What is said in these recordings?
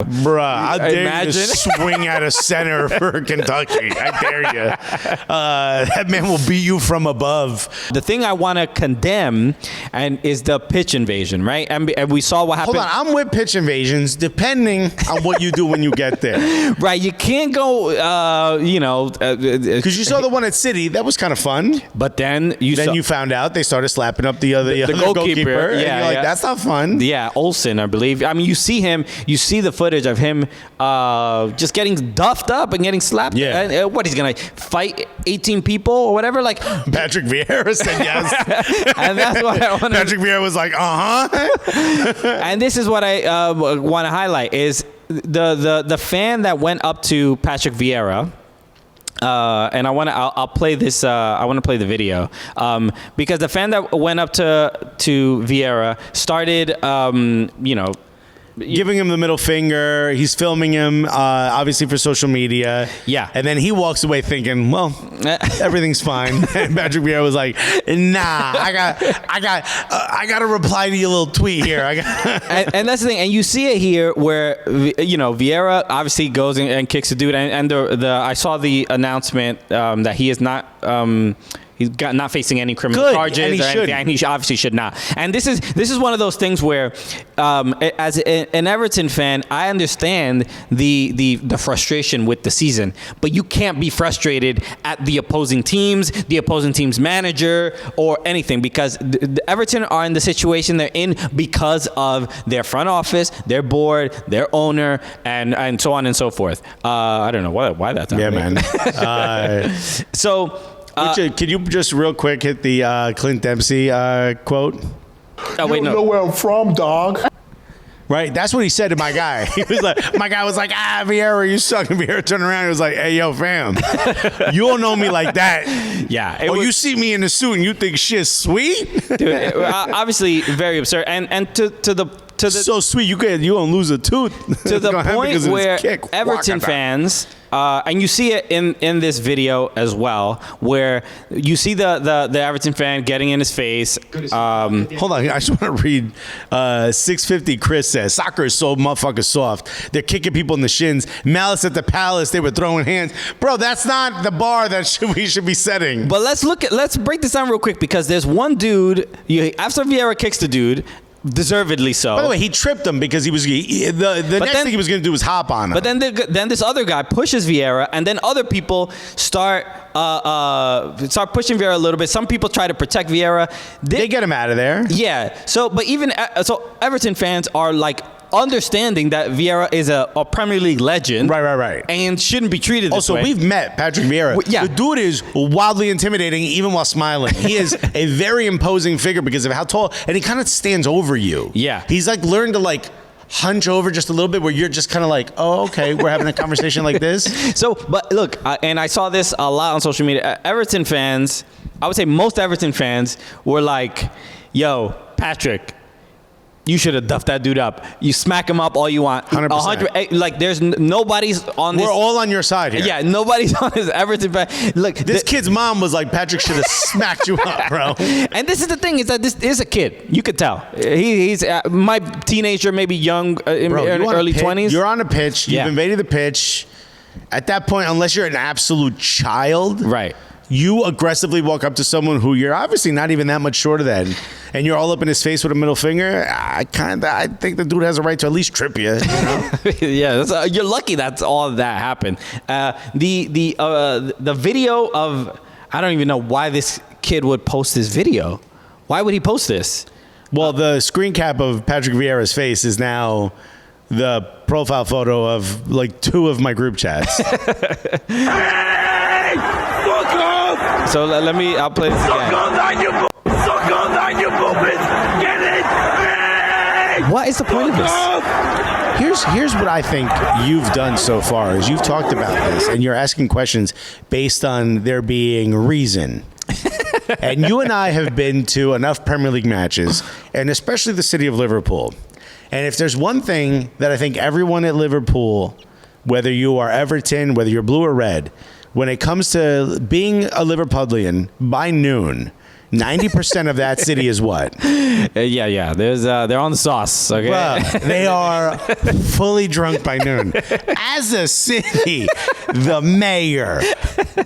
Bruh, I dare you to Imagine. swing at a center for Kentucky. I dare you. That man will beat you from above. The thing I want to condemn is the pitch invasion, right? And we saw what happened. Hold on, I'm with pitch invasions, depending on what you do when you get there. Right, you can't go, Because you saw the one at City, that was kind of fun. but then You found out they started slapping up the other goalkeeper. And you're like, that's not fun. Yeah, Olsen, I believe. I mean, you see the footage of him just getting duffed up and getting slapped. Yeah. And, what, he's going to fight 18 people or whatever? Like, Patrick Vieira said yes. and that's what I want to... Patrick Vieira was like, And this is what I want to highlight is the fan that went up to Patrick Vieira. And I'll play this. I want to play the video because the fan that went up to Vieira started, giving him the middle finger. He's filming him, obviously for social media. Yeah. And then he walks away thinking, well, everything's fine. And Patrick Vieira was like, nah, I got to reply to your little tweet here. and that's the thing. And you see it here where, Vieira obviously goes and kicks the dude. And I saw the announcement that he is not... he's not facing any criminal charges, and he anything, and he obviously should not. And this is one of those things where, as an Everton fan, I understand the frustration with the season, but you can't be frustrated at the opposing team's manager, or anything, because the Everton are in the situation they're in because of their front office, their board, their owner, and so on and so forth. I don't know why that's happening. Yeah, man. So. Could you just real quick hit the Clint Dempsey quote? Oh, wait, no. You know where I'm from, dog. Right, that's what he said to my guy. He was like, my guy was like, Vieira, you suck. And Vieira turned around and was like, hey, yo, fam, you don't know me like that. Yeah. You see me in the suit and you think shit's sweet? Dude, obviously very absurd. And to the so sweet, you don't lose a tooth. To the point where Everton fans, and you see it in this video as well, where you see the Everton fan getting in his face. Hold on, I just want to read 650 Chris says, soccer is so motherfucking soft. They're kicking people in the shins. Malice at the Palace, they were throwing hands. Bro, that's not the bar that we should be setting. But let's break this down real quick, because there's one dude, after Vieira kicks the dude, deservedly so. By the way, he tripped him because the next thing he was going to do was hop on him. But then this other guy pushes Vieira, and then other people start pushing Vieira a little bit. Some people try to protect Vieira. They get him out of there. Yeah. So Everton fans are like understanding that Vieira is a Premier League legend. Right. And shouldn't be treated this way. Also, we've met Patrick Vieira. Yeah. The dude is wildly intimidating even while smiling. He is a very imposing figure because of how tall, and he kind of stands over you. Yeah. He's like learned to like hunch over just a little bit where you're just kind of like, oh, okay, we're having a conversation like this. So, but look, and I saw this a lot on social media. Everton fans, I would say most Everton fans were like, yo, Patrick, you should have duffed that dude up. You smack him up all you want. 100%. Like, there's nobody's on this. We're all on your side here. Yeah, nobody's on his Everton fan. Look, this kid's mom was like, Patrick should have smacked you up, bro. And this is the thing, is that this is a kid. You could tell. He's my teenager, maybe young, early 20s. You're on a pitch. You've invaded the pitch. At that point, unless you're an absolute child. Right. You aggressively walk up to someone who you're obviously not even that much shorter than, and you're all up in his face with a middle finger. I think the dude has a right to at least trip you. Yeah, you're lucky that's all that happened. The video of, I don't even know why this kid would post this video. Why would he post this? Well, the screen cap of Patrick Vieira's face is now the profile photo of like 2 of my group chats. So I'll play this again. What is the point of this? Here's what I think you've done so far is you've talked about this and you're asking questions based on there being reason. And you and I have been to enough Premier League matches, and especially the city of Liverpool. And if there's one thing that I think everyone at Liverpool, whether you are Everton, whether you're blue or red, when it comes to being a Liverpudlian by noon, 90% of that city is what? Yeah. They're on the sauce. Okay. Bruh, they are fully drunk by noon. As a city, the mayor,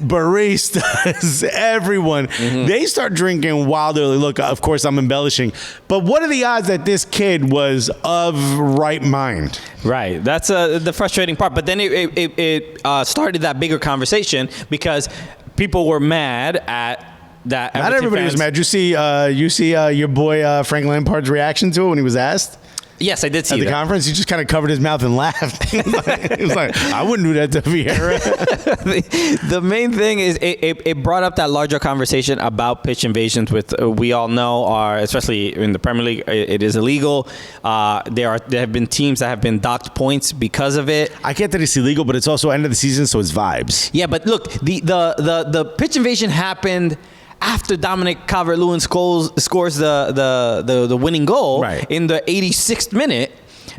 baristas, everyone, they start drinking wild early. Look, of course, I'm embellishing, but what are the odds that this kid was of right mind? Right. That's the frustrating part. But then it started that bigger conversation because people were mad at that. Not everybody was mad. You see your boy Frank Lampard's reaction to it when he was asked? Yes, I did see at the conference. He just kind of covered his mouth and laughed. He was like, I wouldn't do that to Vieira. The main thing is it brought up that larger conversation about pitch invasions, with we all know are, especially in the Premier League, it is illegal. There have been teams that have been docked points because of it. I get that it's illegal, but it's also end of the season, so it's vibes. Yeah, but look, the pitch invasion happened after Dominic Calvert-Lewin scores the winning goal in the 86th minute.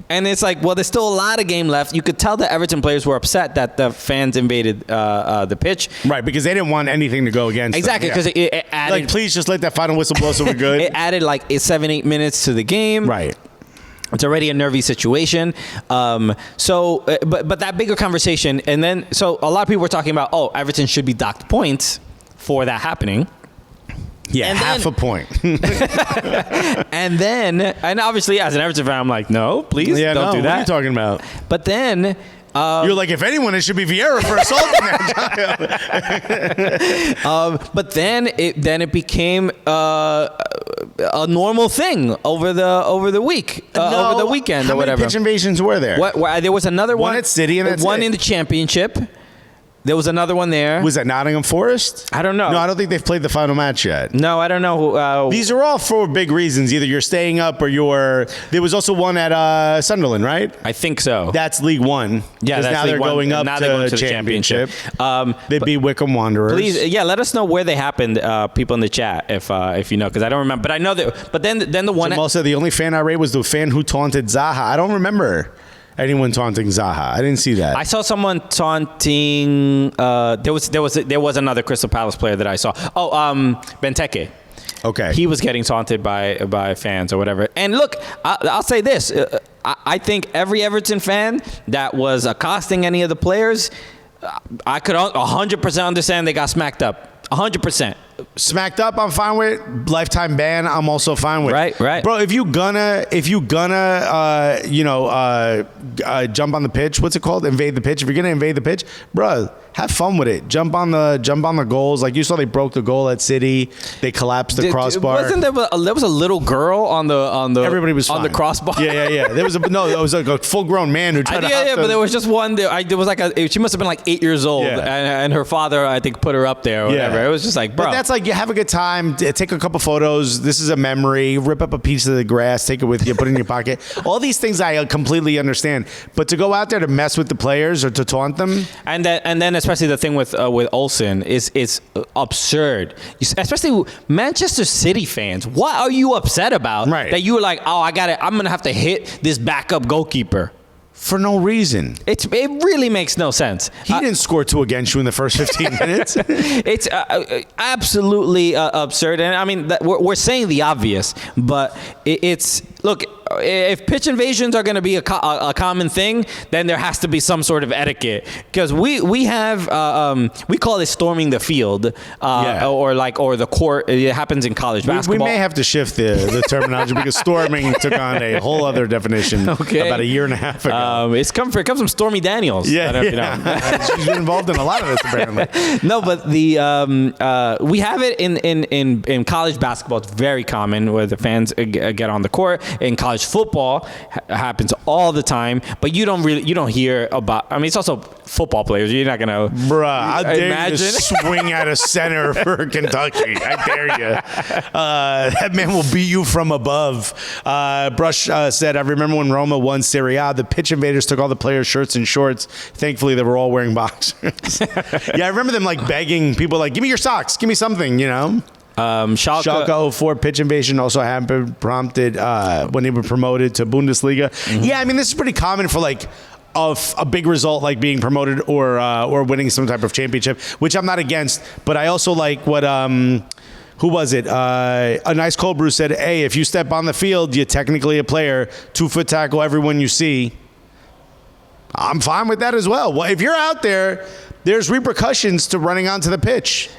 And it's like, well, there's still a lot of game left. You could tell the Everton players were upset that the fans invaded the pitch. Right, because they didn't want anything to go against exactly, because it added... Like, please just let that final whistle blow so we're good. It added like 7-8 minutes to the game. Right. It's already a nervy situation. But that bigger conversation, and then, so a lot of people were talking about, Everton should be docked points for that happening. Yeah, and half a point. and obviously as an Everton fan, I'm like, no, please don't do that. What are you talking about? But then... you're like, if anyone, it should be Vieira for assaulting that child. But then it became a normal thing over the week, over the weekend or whatever. How many pitch invasions were there? There was another one at City, and that's one in the Championship. There was another one there. Was that Nottingham Forest? I don't know. No, I don't think they've played the final match yet. No, I don't know. These are all for big reasons. Either you're staying up or you're... There was also one at Sunderland, right? I think so. That's League One. Yeah, that's now League they're One. going up now to they're going to the Championship. They beat Wickham Wanderers. Please, let us know where they happened, people in the chat, if you know, because I don't remember. But I know that... But then the one... Jamal said the only fan irate was the fan who taunted Zaha. I don't remember anyone taunting Zaha. I didn't see that. I saw someone taunting. There was another Crystal Palace player that I saw. Benteke. Okay. He was getting taunted by fans or whatever. And look, I'll say this: I think every Everton fan that was accosting any of the players, I could 100% understand they got smacked up. 100%. Smacked up, I'm fine with. Lifetime ban, I'm also fine with. Right. Bro, if you gonna jump on the pitch, what's it called? Invade the pitch. If you're gonna invade the pitch, bro, have fun with it. Jump on the goals. Like you saw, they broke the goal at City. They collapsed the crossbar. Wasn't there was a little girl on the everybody was on fine. the crossbar? Yeah. There was it was like a full grown man who tried to. Yeah, but there was just one. There was like she must have been like 8 years old, and her father, I think, put her up there or whatever. It was just like, bro. But that's like, you have a good time, take a couple photos. This is a memory. Rip up a piece of the grass, take it with you, put it in your pocket. All these things I completely understand. But to go out there to mess with the players or to taunt them, and then especially the thing with Olsen is absurd. Especially Manchester City fans. What are you upset about? Right. That you were like, I'm gonna have to hit this backup goalkeeper. For no reason. It really makes no sense. He didn't score 2 against you in the first 15 minutes. It's absolutely absurd. And I mean, we're saying the obvious, but it's... Look, if pitch invasions are going to be a common thing, then there has to be some sort of etiquette. Because we have... we call it storming the field. Or the court. It happens in college basketball. We may have to shift the terminology because storming took on a whole other definition about a year and a half ago. It comes from Stormy Daniels. Yeah, I don't know if you know. She's been involved in a lot of this, apparently. No, but we have it in college basketball. It's very common where the fans get on the court. In college football, happens all the time. But you don't hear about. I mean, it's also football players. You're not gonna. Bruh, I dare you to swing out of center for Kentucky. I dare you. That man will beat you from above. Brush said, I remember when Roma won Serie A, the pitch invaders took all the players' shirts and shorts. Thankfully, they were all wearing boxers. Yeah, I remember them like begging people, like, give me your socks, give me something, you know? Schalke 04 pitch invasion also happened, prompted when they were promoted to Bundesliga. Mm-hmm. Yeah, I mean, this is pretty common for like a big result, like being promoted or winning some type of championship, which I'm not against. But I also like what who was it? A nice cold brew said, hey, if you step on the field, you're technically a player. 2-foot tackle everyone you see. I'm fine with that as well. Well, if you're out there, there's repercussions to running onto the pitch.